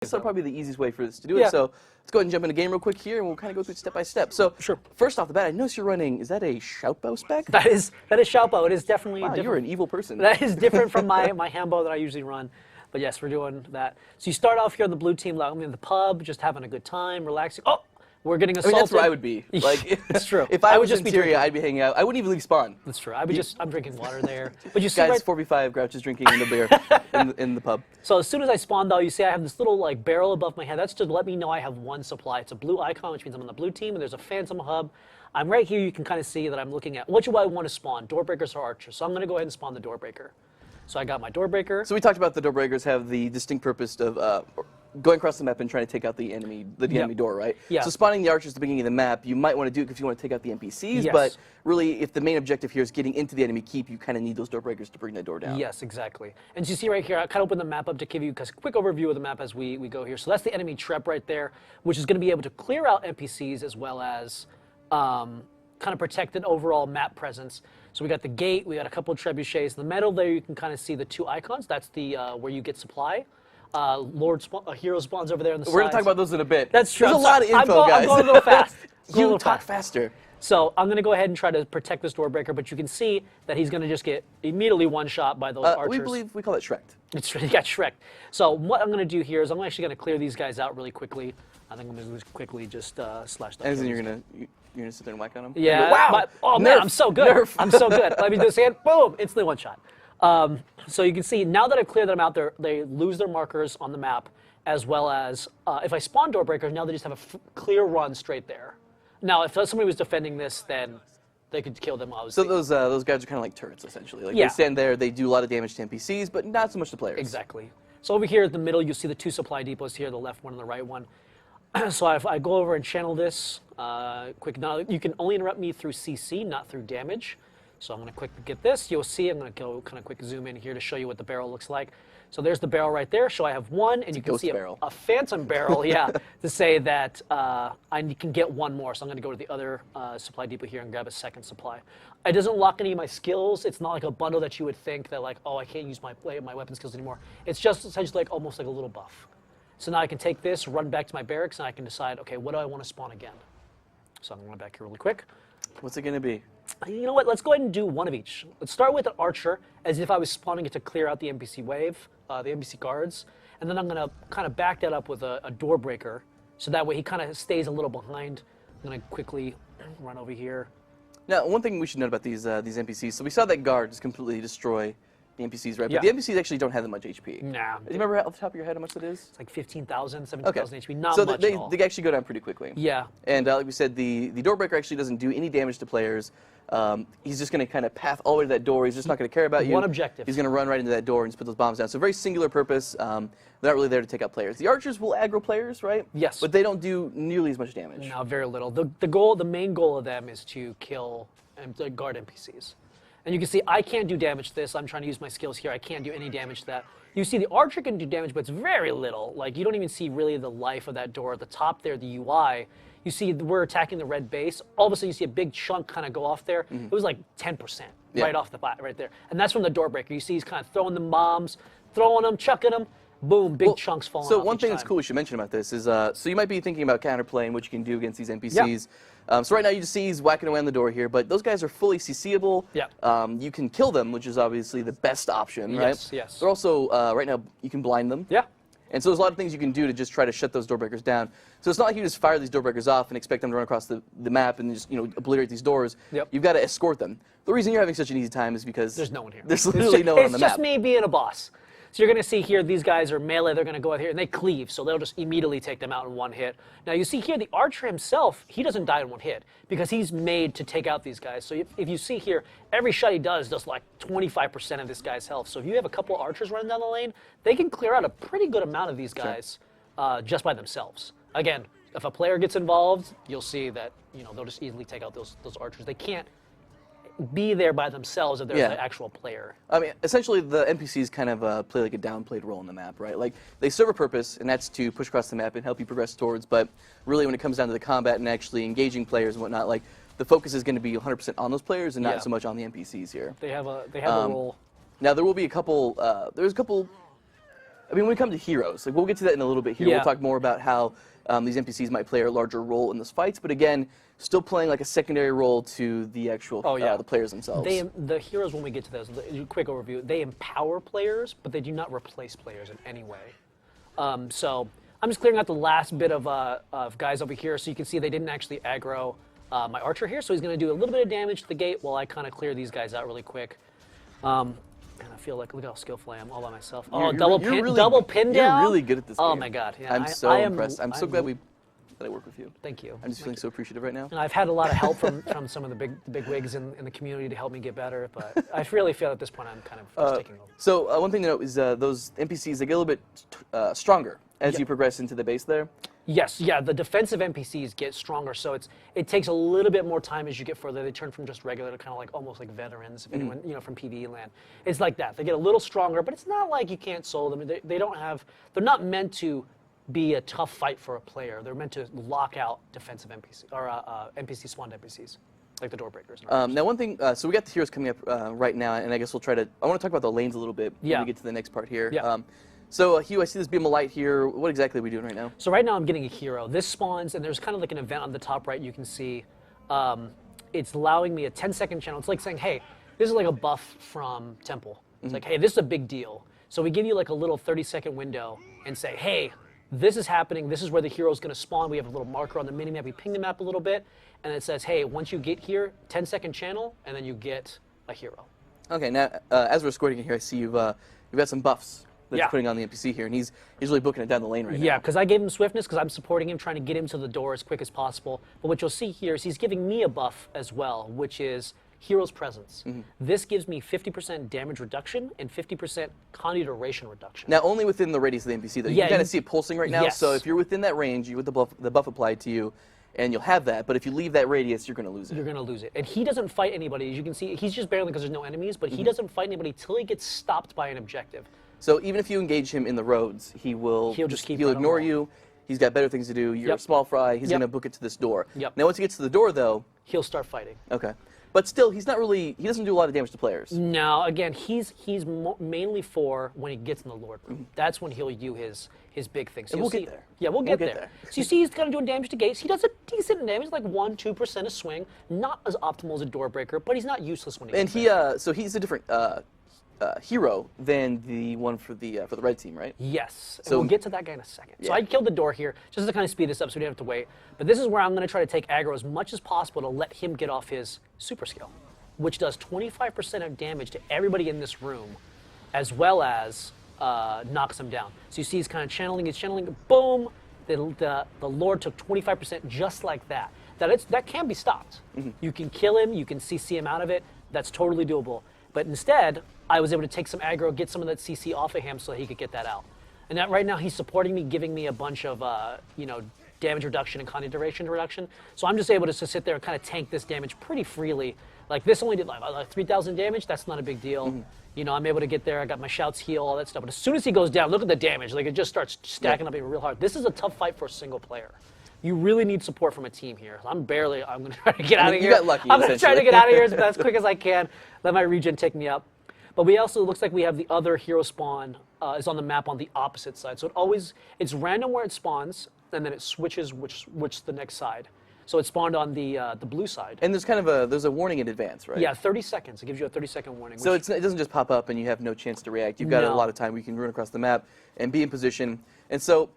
This is probably the easiest way for this to do it. So let's go ahead and jump into game real quick here, and we'll kind of go through it step by step. So first off the bat, I notice you're running. Is that a shout bow spec? That is shout bow. It is definitely different. You're an evil person. That is different from my hand bow that I usually run. But yes, we're doing that. So you start off here on the blue team, like I'm in the pub, just having a good time, relaxing. Oh, we're getting assaulted. I mean, that's where I would be. Like, it's true. If I was just in Syria, I'd be hanging out. I wouldn't even leave spawn. That's true. I'm drinking water there. But you see, guys, 4v5 grouches drinking in the beer in the pub. So as soon as I spawn, though, you see I have this little like barrel above my head. That's to let me know I have one supply. It's a blue icon, which means I'm on the blue team, and there's a phantom hub. I'm right here. You can kind of see that I'm looking at what do I want to spawn, doorbreakers or archers. So I'm going to go ahead and spawn the doorbreaker. So I got my doorbreaker. So we talked about the doorbreakers have the distinct purpose of going across the map and trying to take out the enemy door, right? Yeah. So spawning the archers at the beginning of the map, you might want to do it if you want to take out the NPCs, but really, if the main objective here is getting into the enemy keep, you kind of need those doorbreakers to bring that door down. Yes, exactly. And you see right here, I kind of open the map up to give you a quick overview of the map as we go here. So that's the enemy trap right there, which is going to be able to clear out NPCs as well as kind of protect an overall map presence. So we got the gate, we got a couple of trebuchets. In the middle there, you can kind of see the two icons. That's the where you get supply. Hero spawns over there on the side. We're going to talk about those in a bit. That's true. There's a lot of info, guys. I'm going a little fast. You talk faster. So I'm going to go ahead and try to protect this doorbreaker, but you can see that he's going to just get immediately one shot by those archers. We believe we call it Shrek'd. He got Shrek'd. So what I'm going to do here is I'm actually going to clear these guys out really quickly. I think I'm going to quickly just slash them. And then you're going to sit there and whack on them? Yeah. Go, wow. Oh, Nerf. man, I'm so good. Nerf. I'm so good. Let me do this again. Boom. Instantly one shot. So you can see now that I've cleared them out, they lose their markers on the map, as well as if I spawn doorbreakers, now they just have a clear run straight there. Now, if somebody was defending this, then they could kill them, obviously. So those guys are kind of like turrets, essentially. Like they stand there, they do a lot of damage to NPCs, but not so much to players. Exactly. So over here in the middle, you see the two supply depots here, the left one and the right one. So if I go over and channel this quick. Now, you can only interrupt me through CC, not through damage. So I'm going to quickly get this. You'll see I'm going to go kind of quick zoom in here to show you what the barrel looks like. So there's the barrel right there. So I have one, and you can see a phantom barrel, to say that I can get one more. So I'm going to go to the other supply depot here and grab a second supply. It doesn't lock any of my skills. It's not like a bundle that you would think that like, oh, I can't use my weapon skills anymore. It's just essentially like almost like a little buff. So now I can take this, run back to my barracks, and I can decide, okay, what do I want to spawn again? So I'm going back here really quick. What's it going to be? You know what? Let's go ahead and do one of each. Let's start with an archer, as if I was spawning it to clear out the NPC wave, the NPC guards. And then I'm going to kind of back that up with a door breaker, so that way he kind of stays a little behind. I'm going to quickly run over here. Now, one thing we should note about these NPCs, so we saw that guard just completely destroy the NPCs, right? But the NPCs actually don't have that much HP. Nah. Do you remember off the top of your head how much that is? It's like 15,000, 17,000 HP, not so much they, at all. they actually go down pretty quickly. Yeah. And like we said, the Doorbreaker actually doesn't do any damage to players. He's just going to kind of path all the way to that door. He's just not going to care about you. One objective. He's going to run right into that door and just put those bombs down. So very singular purpose. They're not really there to take out players. The archers will aggro players, right? Yes. But they don't do nearly as much damage. No, very little. The main goal of them is to kill and guard NPCs. And you can see I can't do damage to this. I'm trying to use my skills here. I can't do any damage to that. You see the archer can do damage, but it's very little. Like, you don't even see really the life of that door. At the top there, the UI, you see we're attacking the red base. All of a sudden, you see a big chunk kind of go off there. It was like 10% right off the bat, right there. And that's from the door breaker. You see he's kind of throwing them bombs, throwing them, chucking them. Boom, big chunks falling off. So one thing that's cool we should mention about this is, so you might be thinking about counterplaying, what you can do against these NPCs. So right now you just see he's whacking away on the door here, but those guys are fully CCable. You can kill them, which is obviously the best option, right? Yes. They're also, right now, you can blind them. And so there's a lot of things you can do to just try to shut those door breakers down. So it's not like you just fire these door breakers off and expect them to run across the map and just obliterate these doors. You've got to escort them. The reason you're having such an easy time is because there's no one here. There's literally no one on the map. It's just me being a boss. So you're going to see here, these guys are melee. They're going to go out here, and they cleave, so they'll just immediately take them out in one hit. Now, you see here, the archer himself, he doesn't die in one hit because he's made to take out these guys. So if you see here, every shot he does like 25% of this guy's health. So if you have a couple of archers running down the lane, they can clear out a pretty good amount of these guys just by themselves. Again, if a player gets involved, you'll see that they'll just easily take out those archers. They can't be there by themselves if there's an actual player. I mean, essentially, the NPCs kind of play like a downplayed role in the map, right? Like, they serve a purpose, and that's to push across the map and help you progress towards, but really when it comes down to the combat and actually engaging players and whatnot, like, the focus is going to be 100% on those players and not so much on the NPCs here. They have a role. Now, there will be a couple, there's a couple I mean, when we come to heroes, like we'll get to that in a little bit here. Yeah. We'll talk more about how these NPCs might play a larger role in those fights, but again, still playing like a secondary role to the actual the players themselves. The heroes, when we get to those, quick overview, they empower players, but they do not replace players in any way. So I'm just clearing out the last bit of guys over here, so you can see they didn't actually aggro my archer here, so he's going to do a little bit of damage to the gate while I kind of clear these guys out really quick. And I feel like, look how skillful I am all by myself. Double pin down? You're really good at this game. Oh my god. Yeah, I'm so impressed. I'm so glad that I work with you. Thank you. I'm just feeling so appreciative right now. And I've had a lot of help from some of the big wigs in the community to help me get better, but I really feel at this point I'm kind of just taking over. So one thing to note is those NPCs, they get a little bit stronger as you progress into the base there. Yes, yeah, the defensive NPCs get stronger, so it takes a little bit more time as you get further. They turn from just regular to kind of like almost like veterans, if anyone, from PvE land. It's like that. They get a little stronger, but it's not like you can't soul them. They're not meant to be a tough fight for a player. They're meant to lock out defensive NPC, or NPC spawned NPCs, like the door breakers. Now one thing, so we got the heroes coming up right now, and I guess we'll I want to talk about the lanes a little bit when we get to the next part here. Yeah. So, Hugh, I see this beam of light here. What exactly are we doing right now? So right now I'm getting a hero. This spawns, and there's kind of like an event on the top right you can see. It's allowing me a 10-second channel. It's like saying, hey, this is like a buff from Temple. It's like, hey, this is a big deal. So we give you like a little 30-second window and say, hey, this is happening. This is where the hero is going to spawn. We have a little marker on the minimap. We ping the map a little bit, and it says, hey, once you get here, 10-second channel, and then you get a hero. Okay, now, as we're escorting in here, I see you've got some buffs that you're putting on the NPC here, and he's really booking it down the lane right now. Yeah, because I gave him swiftness because I'm supporting him, trying to get him to the door as quick as possible. But what you'll see here is he's giving me a buff as well, which is Hero's Presence. This gives me 50% damage reduction and 50% condy duration reduction. Now, only within the radius of the NPC, though. You can kind of see it pulsing right now, so if you're within that range, you with the buff applied to you, and you'll have that, but if you leave that radius, you're going to lose it. You're going to lose it. And he doesn't fight anybody. As you can see, he's just barely because there's no enemies, but he doesn't fight anybody till he gets stopped by an objective. So even if you engage him in the roads, he'll ignore you. He's got better things to do. You're a small fry. He's going to book it to this door. Now, once he gets to the door, though, he'll start fighting. Okay. But still, he doesn't do a lot of damage to players. No, again, he's mainly for when he gets in the Lord room. That's when he'll do his big thing. So we'll get there. Yeah, we'll get there. So you see he's kind of doing damage to gates. He does a decent damage, like 1-2% a swing. Not as optimal as a door breaker, but he's not useless when he gets there. So he's a different hero than the one for the red team, right? Yes. So we'll get to that guy in a second. So I killed the door here just to kind of speed this up so we don't have to wait. But this is where I'm going to try to take aggro as much as possible to let him get off his super skill, which does 25% of damage to everybody in this room, as well as knocks him down. So you see he's kind of channeling, boom, the Lord took 25% just like that. That can be stopped. You can kill him, you can CC him out of it, that's totally doable. But instead, I was able to take some aggro, get some of that CC off of him so he could get that out. And that right now he's supporting me, giving me a bunch of damage reduction and condy duration reduction. So I'm just able to sit there and kind of tank this damage pretty freely. Like this only did like 3,000 damage, that's not a big deal. I'm able to get there, I got my shouts heal, all that stuff. But as soon as he goes down, look at the damage. Like it just starts stacking up even real hard. This is a tough fight for a single player. You really need support from a team here. I'm going to try to get out of here. You got lucky, I'm going to try to get out of here as quick as I can. Let my regen take me up. But we also, looks like we have the other hero spawn is on the map on the opposite side. So it's random where it spawns, and then it switches which the next side. So it spawned on the blue side. And there's there's a warning in advance, right? Yeah, 30 seconds. It gives you a 30-second warning. So it doesn't just pop up and you have no chance to react. You've got a lot of time where you can run across the map and be in position. And so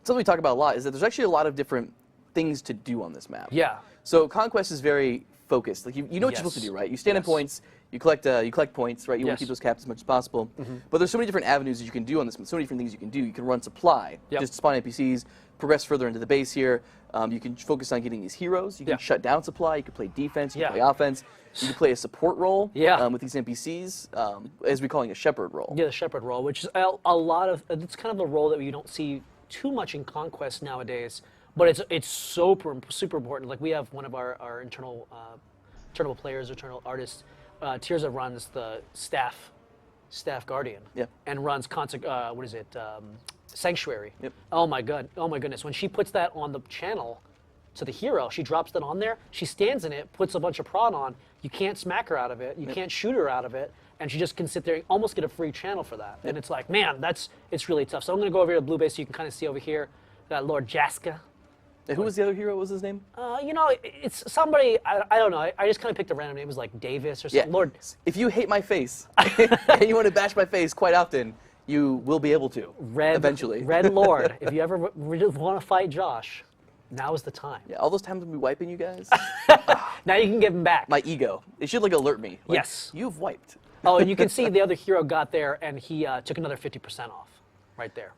something we talk about a lot is that there's actually a lot of different things to do on this map. Yeah. So Conquest is very focused. Like you know what you're supposed to do, right? You stand in points, you collect points, right? You want to keep those caps as much as possible. But there's so many different avenues that you can do on this map. So many different things you can do. You can run supply, just spawn NPCs, progress further into the base here. You can focus on getting these heroes. You can shut down supply. You can play defense. You can play offense. You can play a support role with these NPCs, as we're calling a shepherd role. Yeah, the shepherd role, which is a lot of, it's kind of a role that you don't see too much in Conquest nowadays, but it's super important. Like we have one of our internal players, internal artists, Tirza runs the staff guardian and runs Sanctuary. Oh my goodness. When she puts that on the channel to the hero, she drops that on there, she stands in it, puts a bunch of prod on, you can't smack her out of it, you can't shoot her out of it, and she just can sit there and almost get a free channel for that. And it's like, man, it's really tough. So I'm going to go over here to blue base so you can kind of see over here that Lord Jaska. Who was the other hero? What was his name? You know, it's somebody, I don't know. I just kind of picked a random name. It was like Davis or something. Yeah. Lord. If you hate my face and you want to bash my face quite often, you will be able to eventually. Red Lord. If you ever want to fight Josh, now is the time. Yeah, all those times when we wiping you guys. Now you can give him back. My ego. It should like alert me. Like, yes. You've wiped. Oh, and you can see the other hero got there, and he took another 50% off, right there.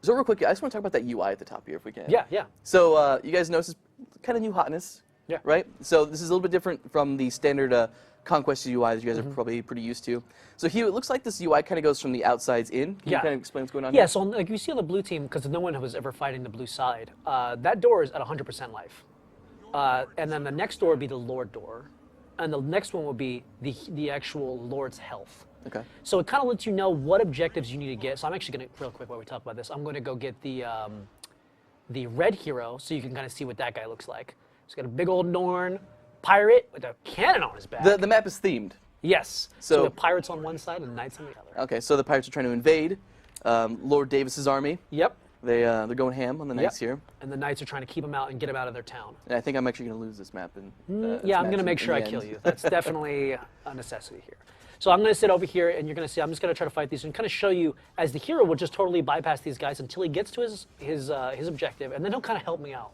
So real quick, I just want to talk about that UI at the top here, if we can. Yeah, yeah. So you guys notice kind of new hotness. Yeah. Right. So this is a little bit different from the standard Conquest UI that you guys are probably pretty used to. So here it looks like this UI kind of goes from the outsides in. Can you kind of explain what's going on? Yeah. Here? So like you see on the blue team, because no one was ever fighting the blue side, that door is at 100% life, and then the next door would be the Lord door, and the next one would be the actual Lord's health. Okay. So it kind of lets you know what objectives you need to get. So I'm actually going to, real quick while we talk about this, I'm going to go get the red hero so you can kind of see what that guy looks like. He's got a big old Norn pirate with a cannon on his back. The map is themed. Yes. So we have pirates on one side and knights on the other. Okay, so the pirates are trying to invade Lord Davis's army. Yep. They're going ham on the knights here. And the knights are trying to keep them out and get them out of their town. And I think I'm actually going to lose this map. Yeah, I'm going to make sure I kill you. That's definitely a necessity here. So I'm going to sit over here, and you're going to see, I'm just going to try to fight these and kind of show you, as the hero will just totally bypass these guys until he gets to his objective, and then he'll kind of help me out.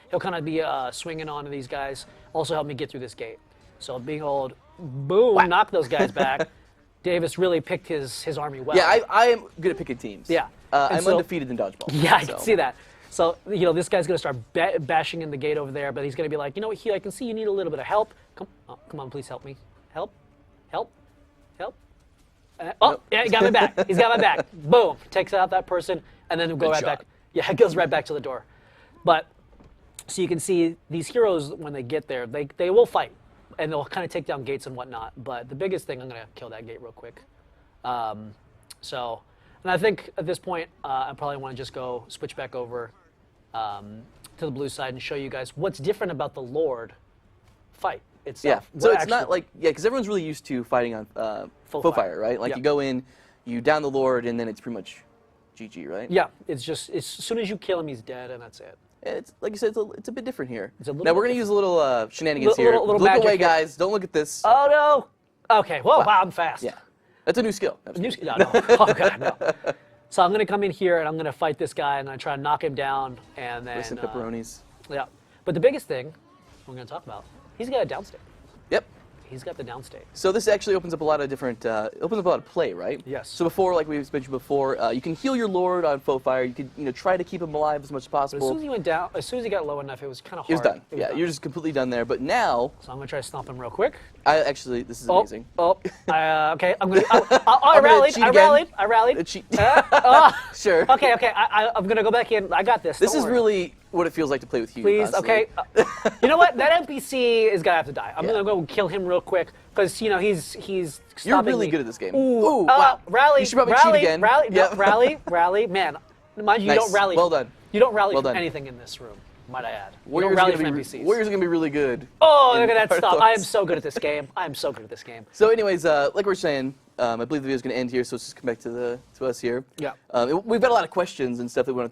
He'll kind of be swinging on to these guys, also help me get through this gate. So being old, boom, knock those guys back. Davis really picked his army well. Yeah, I am good at picking teams. Yeah. I'm undefeated in dodgeball. Yeah, I can see that. So, you know, this guy's going to start bashing in the gate over there, but he's going to be like, you know what, Hugh, I can see you need a little bit of help. Come on, please help me. Help. Yeah, he got my back. He's got my back. Boom. Takes out that person, and then he'll go right back. Yeah, it goes right back to the door. But, so you can see these heroes, when they get there, they will fight, and they'll kind of take down gates and whatnot. But the biggest thing, I'm going to kill that gate real quick. And I think at this point, I probably want to just go switch back over to the blue side and show you guys what's different about the Lord fight itself. Yeah, so it's not like, because everyone's really used to fighting on faux fire, right? Like you go in, you down the Lord, and then it's pretty much GG, right? Yeah, it's just, as soon as you kill him, he's dead, and that's it. It's like you said, it's a bit different here. Now we're going to use a little shenanigans here. Little Look away, here. guys. Don't look at this. Oh, no. Okay, whoa, wow, I'm fast. Yeah. That's a new skill. No. Oh, God, no. So I'm going to come in here, and I'm going to fight this guy, and I'm going to try to knock him down, and then... Listen, pepperonis. Yeah. But the biggest thing we're going to talk about, he's got a downstate. Yep. He's got the downstate. So this actually opens up a lot of different, opens up a lot of play, right? Yes. So before, like we mentioned before, you can heal your Lord on faux fire. You could, try to keep him alive as much as possible. But as soon as he went down, as soon as he got low enough, it was kind of hard. He was done. You're just completely done there. But now... So I'm going to try to stomp him real quick. This is amazing. Okay, I'm going to... I rallied. Cheat. Sure. Okay, I'm going to go back in. I got this. This is really what it feels like to play with Hugh. Please, constantly. okay. You know what? That NPC is going to have to die. I'm going to go kill him real quick, because, he's You're really good at this game. Ooh, wow. Rally. You should probably cheat again. Rally. Man, mind you, nice. You don't rally. Well done. You don't rally from anything in this room, might I add. You don't rally from NPCs. Warriors are going to be really good. Oh, look at that stuff. I am so good at this game. So anyways, like we're saying, I believe the video is going to end here, so let's just come back to us here. Yeah. We've got a lot of questions and stuff that we want to talk